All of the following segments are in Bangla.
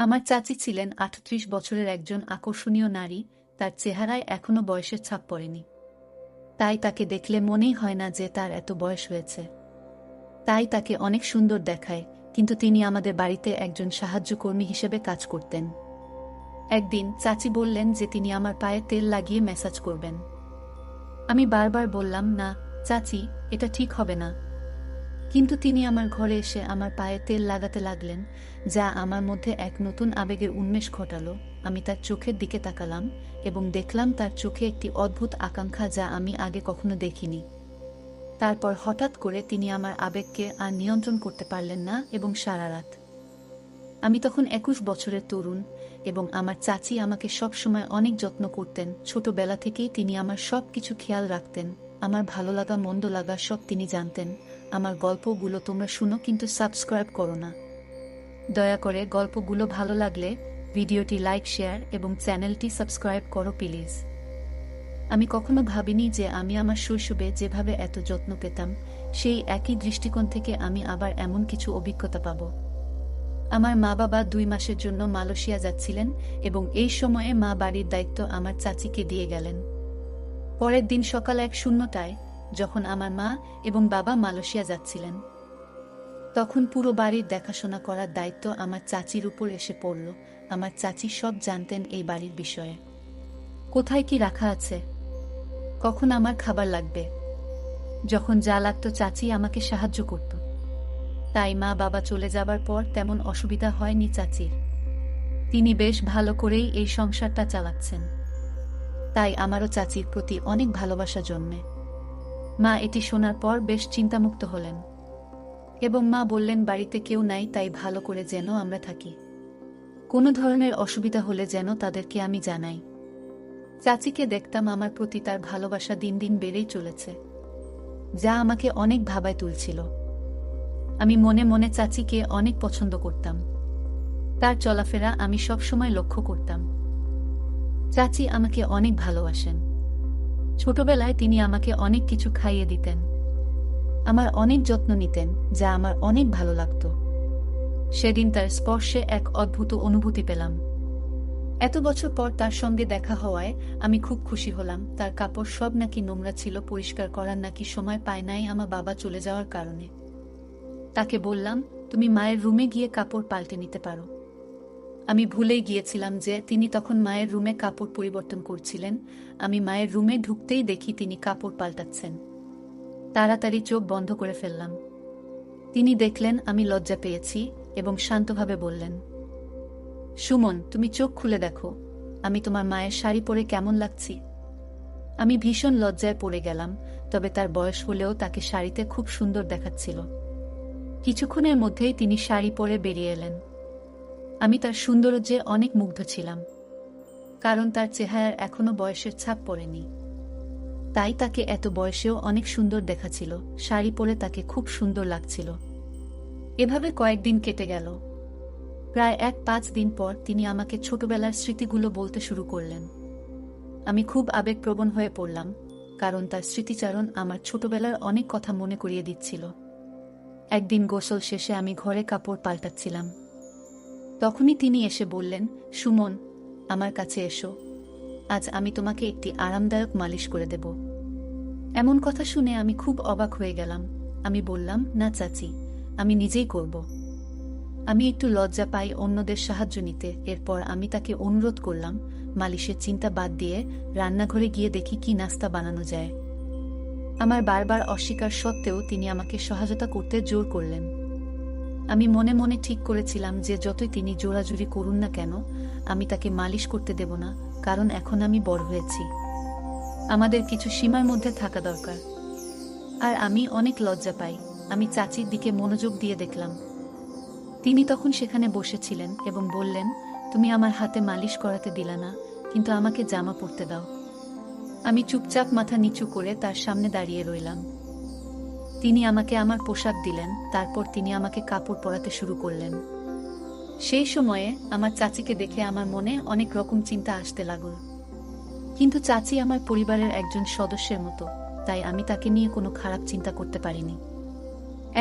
আমার চাচি ছিলেন ৩৮ বছরের একজন আকর্ষণীয় নারী, তার চেহারায় এখনো বয়সের ছাপ পড়েনি। তাই তাকে দেখলে মনেই হয় না যে তার এত বয়স হয়েছে। তাই তাকে অনেক সুন্দর দেখায়, কিন্তু তিনি আমাদের বাড়িতে একজন সাহায্যকর্মী হিসেবে কাজ করতেন। একদিন চাচি বললেন যে তিনি আমার পায়ে তেল লাগিয়ে ম্যাসাজ করবেন। আমি বারবার বললাম, না চাচি, এটা ঠিক হবে না। কিন্তু তিনি আমার ঘরে এসে আমার পায়ে তেল লাগাতে লাগলেন, যা আমার মধ্যে এক নতুন আবেগের উন্মেষ ঘটালো। আমি তার চোখের দিকে তাকালাম এবং দেখলাম তার চোখে একটি অদ্ভুত আকাঙ্ক্ষা, যা আমি আগে কখনো দেখিনি। তারপর হঠাৎ করে তিনি আমার আবেগকে আর নিয়ন্ত্রণ করতে পারলেন না এবং সারা রাত। আমি তখন ২১ বছরের তরুণ এবং আমার চাচি আমাকে সবসময় অনেক যত্ন করতেন। ছোটবেলা থেকেই তিনি আমার সব কিছু খেয়াল রাখতেন, আমার ভালো লাগা মন্দ লাগা সব তিনি জানতেন। আমার গল্পগুলো তোমরা শুনো, কিন্তু সাবস্ক্রাইব করো না। দয়া করে গল্পগুলো ভালো লাগলে ভিডিওটি লাইক, শেয়ার এবং চ্যানেলটি সাবস্ক্রাইব করো প্লিজ। আমি কখনো ভাবিনি যে আমি আমার শৈশবে যেভাবে এত যত্ন পেতাম, সেই একই দৃষ্টিকোণ থেকে আমি আবার এমন কিছু অভিজ্ঞতা পাব। আমার মা বাবা ২ মাসের জন্য মালয়েশিয়া যাচ্ছিলেন এবং এই সময়ে মা বাড়ির দায়িত্ব আমার চাচিকে দিয়ে গেলেন। পরের দিন সকাল ১:০০টায়, যখন আমার মা এবং বাবা মালয়েশিয়া যাচ্ছিলেন, তখন পুরো বাড়ির দেখাশোনা করার দায়িত্ব আমার চাচির উপর এসে পড়ল। আমার চাচি সব জানতেন এই বাড়ির বিষয়ে। কোথায় কি রাখা আছে, কখন আমার খাবার লাগবে, যখন যা লাগতো চাচি আমাকে সাহায্য করত। তাই মা বাবা চলে যাবার পর তেমন অসুবিধা হয়নি চাচির। তিনি বেশ ভালো করেই এই সংসারটা চালাচ্ছেন। তাই আমারও চাচির প্রতি অনেক ভালোবাসা জন্মে। মা এটি শোনার পর বেশ চিন্তামুক্ত হলেন এবং মা বললেন, বাড়িতে কেউ নাই, তাই ভালো করে যেন আমরা থাকি। কোনো ধরনের অসুবিধা হলে যেন তাদেরকে আমি জানাই। চাচিকে দেখতাম আমার প্রতি তার ভালোবাসা দিন দিন বেড়েই চলেছে, যা আমাকে অনেক ভাবায় তুলছিল। আমি মনে মনে চাচিকে অনেক পছন্দ করতাম। তার চলাফেরা আমি সব সময় লক্ষ্য করতাম। চাচি আমাকে অনেক ভালোবাসেন। ছোটবেলায় তিনি আমাকে অনেক কিছু খাইয়ে দিতেন, আমার অনেক যত্ন নিতেন, যা আমার অনেক ভালো লাগত। সেদিন তার স্পর্শে এক অদ্ভুত অনুভূতি পেলাম। এত বছর পর তার সঙ্গে দেখা হওয়ায় আমি খুব খুশি হলাম। তার কাপড় সব নাকি নোংরা ছিল, পরিষ্কার করার নাকি সময় পায় নাই আমার বাবা চলে যাওয়ার কারণে। তাকে বললাম, তুমি মায়ের রুমে গিয়ে কাপড় পাল্টে নিতে পারো। আমি ভুলেই গিয়েছিলাম যে তিনি তখন মায়ের রুমে কাপড় পরিবর্তন করছিলেন। আমি মায়ের রুমে ঢুকতেই দেখি তিনি কাপড় পাল্টাচ্ছেন। তাড়াতাড়ি চোখ বন্ধ করে ফেললাম। তিনি দেখলেন আমি লজ্জা পেয়েছি এবং শান্তভাবে বললেন, সুমন, তুমি চোখ খুলে দেখো, আমি তোমার মায়ের শাড়ি পরে কেমন লাগছি। আমি ভীষণ লজ্জায় পড়ে গেলাম, তবে তার বয়স হলেও তাকে শাড়িতে খুব সুন্দর দেখাচ্ছিল। কিছুক্ষণের মধ্যেই তিনি শাড়ি পরে বেরিয়ে এলেন। আমি তার সৌন্দর্যে অনেক মুগ্ধ ছিলাম, কারণ তার চেহারার এখনো বয়সের ছাপ পড়েনি। তাই তাকে এত বয়সেও অনেক সুন্দর দেখাচ্ছিল। শাড়ি পরে তাকে খুব সুন্দর লাগছিল। এভাবে কয়েকদিন কেটে গেল। প্রায় ৫ দিন পর তিনি আমাকে ছোটবেলার স্মৃতিগুলো বলতে শুরু করলেন। আমি খুব আবেগপ্রবণ হয়ে পড়লাম, কারণ তার স্মৃতিচারণ আমার ছোটবেলার অনেক কথা মনে করিয়ে দিচ্ছিল। একদিন গোসল শেষে আমি ঘরে কাপড় পাল্টাচ্ছিলাম। তখনই তিনি এসে বললেন, সুমন, আমার কাছে এসো, আজ আমি তোমাকে একটি আরামদায়ক মালিশ করে দেব। এমন কথা শুনে আমি খুব অবাক হয়ে গেলাম। আমি বললাম, না চাচি, আমি নিজেই করব। আমি একটু লজ্জা পাই অন্যদের সাহায্য নিতে। এরপর আমি তাকে অনুরোধ করলাম, মালিশের চিন্তা বাদ দিয়ে রান্নাঘরে গিয়ে দেখি কি নাস্তা বানানো যায়। আমার বারবার অস্বীকার সত্ত্বেও তিনি আমাকে সহায়তা করতে জোর করলেন। আমি মনে মনে ঠিক করেছিলাম যে যতই তিনি জোরাজুরি করুন না কেন, আমি তাকে মালিশ করতে দেব না, কারণ এখন আমি বড় হয়েছি। আমাদের কিছু সীমার মধ্যে থাকা দরকার। আর আমি অনেক লজ্জা পাই। আমি চাচির দিকে মনোযোগ দিয়ে দেখলাম। তিনি তখন সেখানে বসেছিলেন এবং বললেন, তুমি আমার হাতে মালিশ করাতে দিলা না, কিন্তু আমাকে জামা পরতে দাও। আমি চুপচাপ মাথা নিচু করে তার সামনে দাঁড়িয়ে রইলাম। তিনি আমাকে আমার পোশাক দিলেন, তারপর তিনি আমাকে কাপড় পরাতে শুরু করলেন। সেই সময়ে আমার চাচিকে দেখে আমার মনে অনেক রকম চিন্তা আসতে লাগল। কিন্তু চাচি আমার পরিবারের একজন সদস্যের মতো, তাই আমি তাকে নিয়ে কোনো খারাপ চিন্তা করতে পারিনি।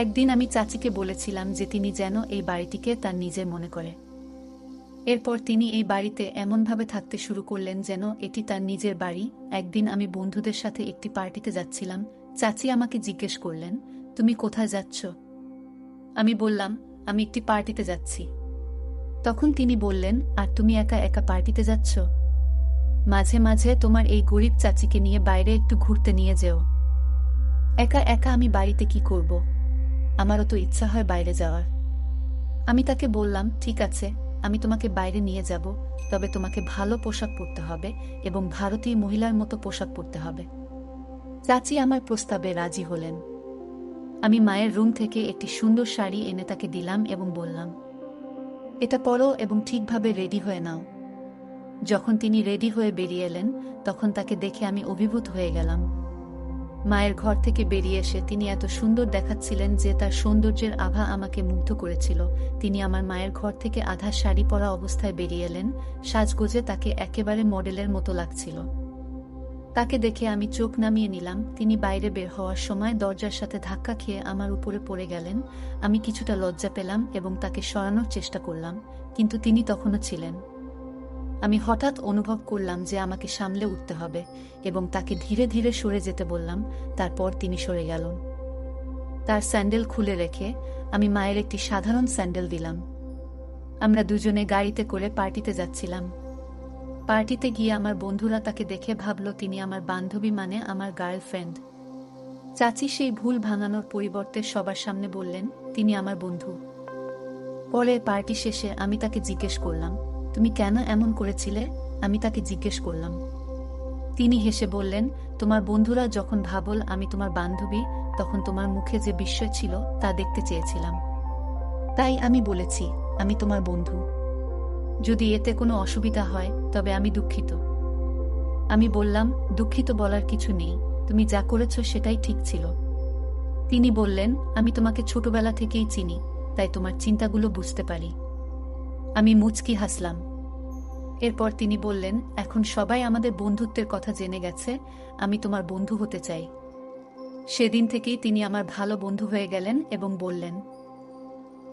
একদিন আমি চাচিকে বলেছিলাম যে তিনি যেন এই বাড়িটিকে তার নিজের মনে করে। এরপর তিনি এই বাড়িতে এমনভাবে থাকতে শুরু করলেন যেন এটি তার নিজের বাড়ি। একদিন আমি বন্ধুদের সাথে একটি পার্টিতে যাচ্ছিলাম। চাচি আমাকে জিজ্ঞেস করলেন, তুমি কোথায় যাচ্ছ? আমি বললাম, আমি একটি পার্টিতে যাচ্ছি। তখন তিনি বললেন, আর তুমি একা একা পার্টিতে যাচ্ছ? মাঝে মাঝে তোমার এই গরিব চাচিকে নিয়ে বাইরে একটু ঘুরতে নিয়ে যেও। একা একা আমি বাড়িতে কি করব? আমারও তো ইচ্ছা হয় বাইরে যাওয়ার। আমি তাকে বললাম, ঠিক আছে, আমি তোমাকে বাইরে নিয়ে যাব, তবে তোমাকে ভালো পোশাক পরতে হবে এবং ভারতীয় মহিলার মতো পোশাক পরতে হবে। চাচি আমার প্রস্তাবে রাজি হলেন। আমি মায়ের রুম থেকে একটি সুন্দর শাড়ি এনে তাকে দিলাম এবং বললাম, এটা পরো এবং ঠিকভাবে রেডি হয়ে নাও। যখন তিনি রেডি হয়ে বেরিয়ে এলেন, তখন তাকে দেখে আমি অভিভূত হয়ে গেলাম। মায়ের ঘর থেকে বেরিয়ে এসে তিনি এত সুন্দর দেখাচ্ছিলেন যে তার সৌন্দর্যের আভা আমাকে মুগ্ধ করেছিল। তিনি আমার মায়ের ঘর থেকে আধা শাড়ি পরা অবস্থায় বেরিয়ে এলেন। সাজগোজে তাকে একেবারে মডেলের মতো লাগছিল। তাকে দেখে আমি চোখ নামিয়ে নিলাম। তিনি বাইরে বের হওয়ার সময় দরজার সাথে ধাক্কা খেয়ে আমার উপরে পড়ে গেলেন। আমি কিছুটা লজ্জা পেলাম এবং তাকে সরানোর চেষ্টা করলাম, কিন্তু তিনি তখনও ছিলেন। আমি হঠাৎ অনুভব করলাম যে আমাকে সামলে উঠতে হবে এবং তাকে ধীরে ধীরে সরে যেতে বললাম। তারপর তিনি সরে গেলেন। তার স্যান্ডেল খুলে রেখে আমি মায়ের একটি সাধারণ স্যান্ডেল দিলাম। আমরা দুজনে গাড়িতে করে পার্টিতে যাচ্ছিলাম। পার্টিতে গিয়ে আমার বন্ধুরা তাকে দেখে ভাবল তিনি আমার বান্ধবী, মানে আমার গার্লফ্রেন্ড। চাচি সেই ভুল ভাঙানোর পরিবর্তে সবার সামনে বললেন, তিনি আমার বন্ধু। পরে পার্টি শেষে আমি তাকে জিজ্ঞেস করলাম, তুমি কেন এমন করেছিলে? আমি তাকে জিজ্ঞেস করলাম। তিনি হেসে বললেন, তোমার বন্ধুরা যখন ভাবল আমি তোমার বান্ধবী, তখন তোমার মুখে যে বিস্ময় ছিল তা দেখতে চেয়েছিলাম। তাই আমি বলেছি আমি তোমার বন্ধু। যদি এতে কোনো অসুবিধা হয় তবে আমি দুঃখিত। আমি বললাম, দুঃখিত বলার কিছু নেই, তুমি যা করেছ সেটাই ঠিক ছিল। তিনি বললেন, আমি তোমাকে ছোটবেলা থেকেই চিনি, তাই তোমার চিন্তাগুলো বুঝতে পারি। আমি মুচকি হাসলাম। এরপর তিনি বললেন, এখন সবাই আমাদের বন্ধুত্বের কথা জেনে গেছে, আমি তোমার বন্ধু হতে চাই। সেদিন থেকেই তিনি আমার ভালো বন্ধু হয়ে গেলেন এবং বললেন,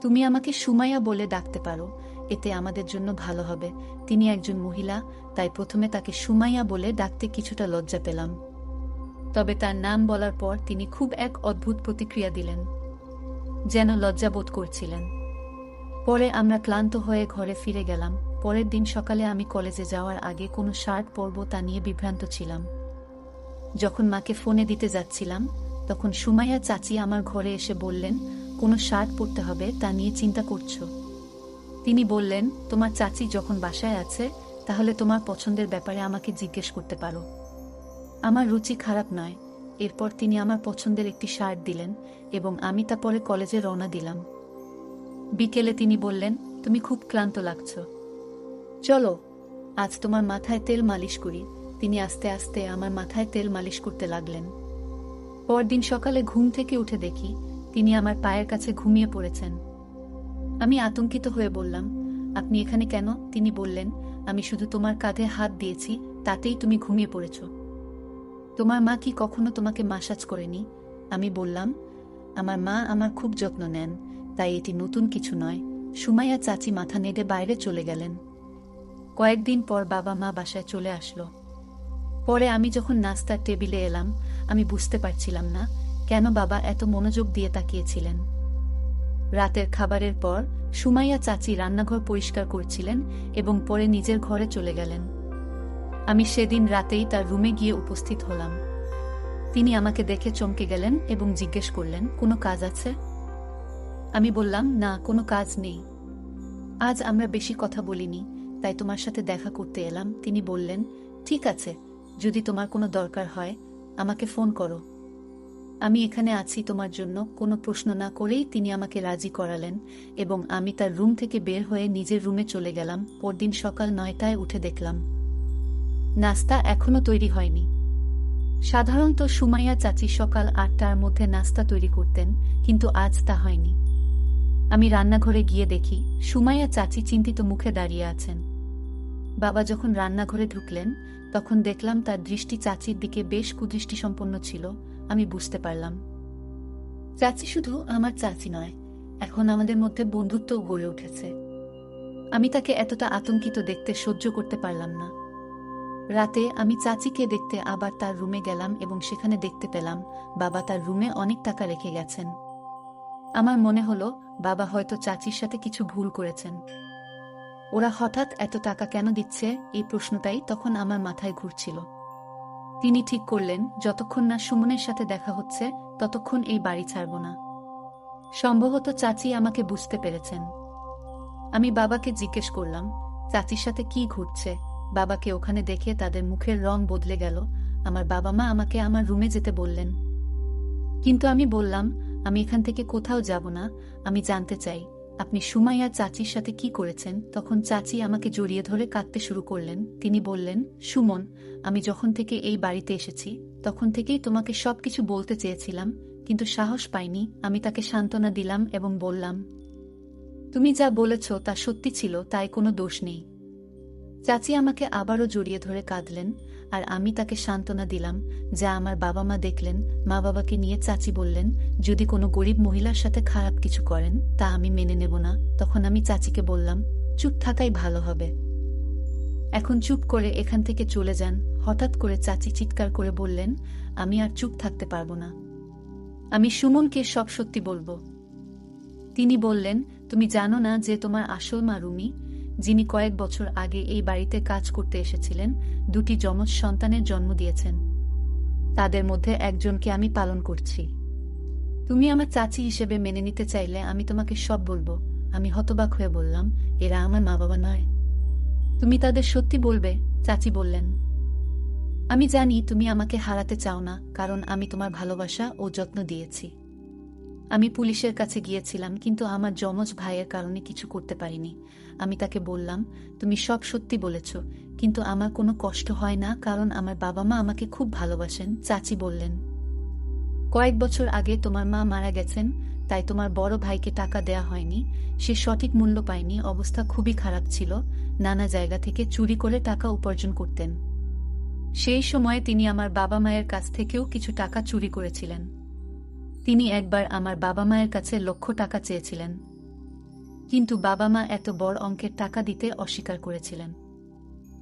তুমি আমাকে সুমাইয়া বলে ডাকতে পারো, এতে আমাদের জন্য ভালো হবে। তিনি একজন মহিলা, তাই প্রথমে তাকে সুমাইয়া বলে ডাকতে কিছুটা লজ্জা পেলাম। তবে তার নাম বলার পর তিনি খুব এক অদ্ভুত প্রতিক্রিয়া দিলেন, যেন লজ্জা বোধ করছিলেন। পরে আমরা ক্লান্ত হয়ে ঘরে ফিরে গেলাম। পরের দিন সকালে আমি কলেজে যাওয়ার আগে কোনো শার্ট পরব তা নিয়ে বিভ্রান্ত ছিলাম। যখন মাকে ফোনে দিতে যাচ্ছিলাম, তখন সুমাইয়া চাচি আমার ঘরে এসে বললেন, কোনো শার্ট পরতে হবে তা নিয়ে চিন্তা করছো? তিনি বললেন, তোমার চাচি যখন বাসায় আছে তাহলে তোমার পছন্দের ব্যাপারে আমাকে জিজ্ঞেস করতে পারো, আমার রুচি খারাপ নয়। এরপর তিনি আমার পছন্দের একটি শার্ট দিলেন এবং আমি তা পরে কলেজে রওনা দিলাম। বিকেলে তিনি বললেন, তুমি খুব ক্লান্ত লাগছ, চলো আজ তোমার মাথায় তেল মালিশ করি। তিনি আস্তে আস্তে আমার মাথায় তেল মালিশ করতে লাগলেন। পরদিন সকালে ঘুম থেকে উঠে দেখি তিনি আমার পায়ের কাছে ঘুমিয়ে পড়েছেন। আমি আতঙ্কিত হয়ে বললাম, আপনি এখানে কেন? তিনি বললেন, আমি শুধু তোমার কাঁধে হাত দিয়েছি, তাতেই তুমি ঘুমিয়ে পড়েছ। তোমার মা কি কখনো তোমাকে মাসাজ করেনি? আমি বললাম, আমার মা আমার খুব যত্ন নেন, তাই এটি নতুন কিছু নয়। সুমাইয়া চাচি মাথা নেড়ে বাইরে চলে গেলেন। কয়েকদিন পর বাবা মা বাসায় চলে আসলো। পরে আমি যখন নাস্তার টেবিলে এলাম, আমি বুঝতে পারছিলাম না কেন বাবা এত মনোযোগ দিয়ে তাকিয়েছিলেন। রাতের খাবারের পর সুমাইয়া চাচি রান্নাঘর পরিষ্কার করছিলেন এবং পরে নিজের ঘরে চলে গেলেন। আমি সেদিন রাতেই তার রুমে গিয়ে উপস্থিত হলাম। তিনি আমাকে দেখে চমকে গেলেন এবং জিজ্ঞেস করলেন, কোনো কাজ আছে? আমি বললাম, না, কোনো কাজ নেই। আজ আমরা বেশি কথা বলিনি, তাই তোমার সাথে দেখা করতে এলাম। তিনি বললেন, ঠিক আছে, যদি তোমার কোনো দরকার হয় আমাকে ফোন করো, আমি এখানে আছি তোমার জন্য। কোনো প্রশ্ন না করেই তিনি আমাকে রাজি করালেন এবং আমি তার রুম থেকে বের হয়ে নিজের রুমে চলে গেলাম। পরদিন সকাল 9টায় উঠে দেখলাম নাস্তা এখনো তৈরি হয়নি। সাধারণত সুমাইয়া চাচি সকাল 8টার মধ্যে নাস্তা তৈরি করতেন, কিন্তু আজ তা হয়নি। আমি রান্নাঘরে গিয়ে দেখি সুমাইয়া চাচি চিন্তিত মুখে দাঁড়িয়ে আছেন। বাবা যখন রান্নাঘরে ঢুকলেন তখন দেখলাম তার দৃষ্টি চাচির দিকে বেশ কুদৃষ্টিসম্পন্ন ছিল। আমি বুঝতে পারলাম চাচি শুধু আমার চাচি নয়, এখন আমাদের মধ্যে বন্ধুত্ব গড়ে উঠেছে। আমি তাকে এতটা আতঙ্কিত দেখতে সহ্য করতে পারলাম না। রাতে আমি চাচিকে দেখতে আবার তার রুমে গেলাম এবং সেখানে দেখতে পেলাম বাবা তার রুমে অনেক টাকা রেখে গেছেন। আমার মনে হলো বাবা হয়তো চাচির সাথে কিছু ভুল করেছেন। ওরা হঠাৎ এত টাকা কেন দিচ্ছে, এই প্রশ্নটাই তখন আমার মাথায় ঘুরছিল। তিনি ঠিক করলেন যতক্ষণ না সুমনের সাথে দেখা হচ্ছে ততক্ষণ এই বাড়ি ছাড়ব না। সম্ভবত চাচি আমাকে বুঝতে পেরেছেন। আমি বাবাকে জিজ্ঞেস করলাম, চাচির সাথে কি ঘটছে? বাবাকে ওখানে দেখে তাদের মুখের রং বদলে গেল। আমার বাবা মা আমাকে আমার রুমে যেতে বললেন, কিন্তু আমি বললাম আমি এখান থেকে কোথাও যাব না, আমি জানতে চাই আপনি সুমাইয়া চাচির সাথে কি করেছেন। তখন চাচি আমাকে জড়িয়ে ধরে কাঁদতে শুরু করলেন। তিনি বললেন, সুমন, আমি যখন থেকে এই বাড়িতে এসেছি তখন থেকেই তোমাকে সবকিছু বলতে চেয়েছিলাম, কিন্তু সাহস পাইনি। আমি তাকে সান্ত্বনা দিলাম এবং বললাম, তুমি যা বলেছ তা সত্যি ছিল, তাই কোনো দোষ নেই। চাচি আমাকে আবারও জড়িয়ে ধরে কাঁদলেন আর আমি তাকে সান্ত্বনা দিলাম। যা আমার বাবা মা দেখলেন। মা বাবাকে নিয়ে চাচি বললেন, যদি কোনো গরিব মহিলার সাথে খারাপ কিছু করেন তা আমি মেনে নেব না। তখন আমি চাচিকে বললাম, চুপ থাকাই ভালো হবে, এখন চুপ করে এখান থেকে চলে যান। হঠাৎ করে চাচি চিৎকার করে বললেন, আমি আর চুপ থাকতে পারবো না, আমি সুমনকে সব সত্যি বলবো। তিনি বললেন, তুমি জানো না যে তোমার আসল মা রুমি, যিনি কয়েক বছর আগে এই বাড়িতে কাজ করতে এসেছিলেন, দুটি যমজ সন্তানের জন্ম দিয়েছেন। তাদের মধ্যে একজনকে আমি পালন করছি। তুমি আমার চাচি হিসেবে মেনে নিতে চাইলে আমি তোমাকে সব বলবো। আমি হতবাক হয়ে বললাম, এরা আমার মা বাবা নয়, তুমি তাদের সত্যি বলবে? চাচি বললেন, আমি জানি তুমি আমাকে হারাতে চাও না, কারণ আমি তোমার ভালোবাসা ও যত্ন দিয়েছি। আমি পুলিশের কাছে গিয়েছিলাম, কিন্তু আমার যমজ ভাইয়ের কারণে কিছু করতে পারিনি। আমি তাকে বললাম, তুমি সব সত্যি বলেছ, কিন্তু আমার কোনো কষ্ট হয় না, কারণ আমার বাবা মা আমাকে খুব ভালোবাসেন। চাচি বললেন, কয়েক বছর আগে তোমার মা মারা গেছেন, তাই তোমার বড় ভাইকে টাকা দেয়া হয়নি। সে সঠিক মূল্য পায়নি, অবস্থা খুবই খারাপ ছিল, নানা জায়গা থেকে চুরি করে টাকা উপার্জন করতেন। সেই সময়ে তিনি আমার বাবা মায়ের কাছ থেকেও কিছু টাকা চুরি করেছিলেন। তিনি একবার আমার বাবা মায়ের কাছে লক্ষ টাকা চেয়েছিলেন, কিন্তু বাবা মা এত বড় অঙ্কের টাকা দিতে অস্বীকার করেছিলেন।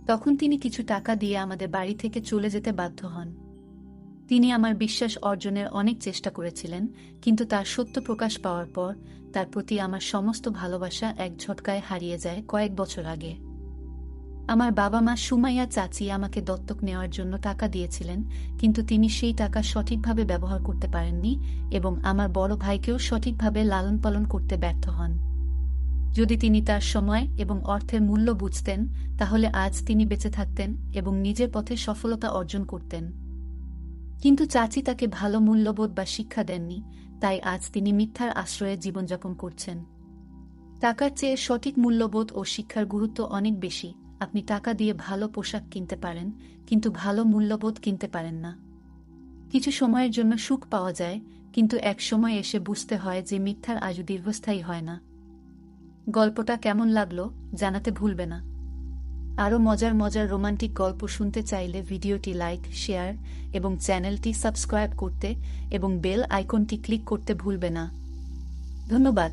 তখন তিনি কিছু টাকা দিয়ে আমাদের বাড়ি থেকে চলে যেতে বাধ্য হন। তিনি আমার বিশ্বাস অর্জনের অনেক চেষ্টা করেছিলেন, কিন্তু তার সত্য প্রকাশ পাওয়ার পর তার প্রতি আমার সমস্ত ভালোবাসা এক ঝটকায় হারিয়ে যায় কয়েক বছর আগে। আমার বাবা মা সুমাইয়া চাচি আমাকে দত্তক নেওয়ার জন্য টাকা দিয়েছিলেন, কিন্তু তিনি সেই টাকা সঠিকভাবে ব্যবহার করতে পারেননি এবং আমার বড় ভাইকেও সঠিকভাবে লালন পালন করতে ব্যর্থ হন। যদি তিনি তার সময় এবং অর্থের মূল্য বুঝতেন, তাহলে আজ তিনি বেঁচে থাকতেন এবং নিজের পথে সফলতা অর্জন করতেন। কিন্তু চাচি তাকে ভালো মূল্যবোধ বা শিক্ষা দেননি, তাই আজ তিনি মিথ্যার আশ্রয়ে জীবনযাপন করছেন। টাকার চেয়ে সঠিক মূল্যবোধ ও শিক্ষার গুরুত্ব অনেক বেশি। আপনি টাকা দিয়ে ভালো পোশাক কিনতে পারেন, কিন্তু ভালো মূল্যবোধ কিনতে পারেন না। কিছু সময়ের জন্য সুখ পাওয়া যায়, কিন্তু এক সময় এসে বুঝতে হয় যে মিথ্যার আজও দীর্ঘস্থায়ী হয় না। গল্পটা কেমন লাগলো জানাতে ভুলবে না। আরও মজার মজার রোমান্টিক গল্প শুনতে চাইলে ভিডিওটি লাইক, শেয়ার এবং চ্যানেলটি সাবস্ক্রাইব করতে এবং বেল আইকনটি ক্লিক করতে ভুলবে না। ধন্যবাদ।